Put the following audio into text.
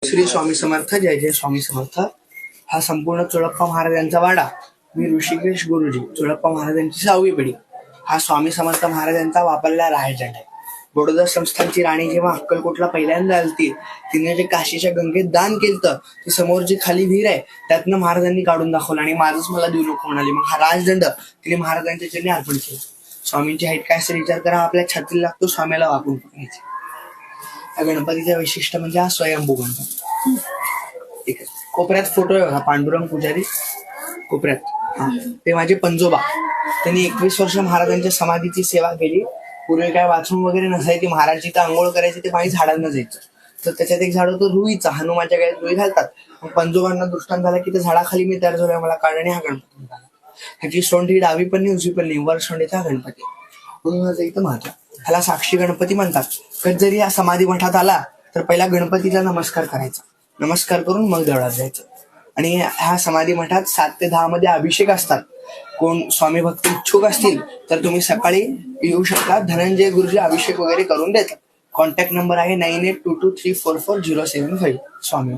श्री स्वामी समर्थ. जय जय स्वामी समर्थ. हा संपूर्ण चोळप्पा महाराजांचा वाडा. मी ऋषिकेश गुरुजी, चोळप्पा महाराजांची 6वी पिढी. हा स्वामी समर्थ महाराजांचा वापरलेला रायझंडा आहे. बडोदा संस्थानची राणी जेव्हा अक्कलकोटला पहिल्यांदा आलती, तिने जे काशीच्या गंगेत दान केलं, ती समोर जी खाली विहीर आहे त्यातनं महाराजांनी काढून दाखवलं आणि माझंच मला देऊ नको म्हणाली. मग हा राजदंड तिने महाराजांच्या चरणी अर्पण केला. स्वामींची हाईट काय असेल विचार करा, आपल्या छातीला लागतो, स्वामीला वाकून पकडायची. या गणपतीचा विशिष्ट म्हणजे हा स्वयंभू गणपती. ठीक आहे. कोपऱ्यात फोटो आहे बघा, पांडुरंग पुजारी कोपऱ्यात. ते माझे पंजोबा. त्यांनी 21 वर्ष महाराजांच्या समाधीची सेवा केली. पूर्वी काय वाचून वगैरे नसायची, महाराज जिथं आंघोळ करायचे ते पाणी झाडांना जायचं. तर त्याच्यात एक झाड होतं रुईचा. हनुमानच्या गळ्यात रुई घालतात. मग पंजोबांना दृष्टांत झाला की त्या झाडाखाली मी तयार झालोय, मला काढणे हा गणपती निघाला. ह्याची सोंड ही डावी पण नाही उजवी पण नाही, वर सोंडीचा गणपती म्हणून माझं इथं महत्व. ह्याला साक्षी गणपती म्हणतात. कधी जरी हा समाधी मठात आला तर पहिला गणपतीला नमस्कार करायचा. नमस्कार करून मग देवळात जायचं. आणि ह्या समाधी मठात 7 ते 10 मध्ये अभिषेक असतात. कोण स्वामी भक्त इच्छुक असतील तर तुम्ही सकाळी येऊ शकता. धनंजय गुरुजी अभिषेक वगैरे करून देतात. कॉन्टॅक्ट नंबर आहे 9822344075. स्वामी.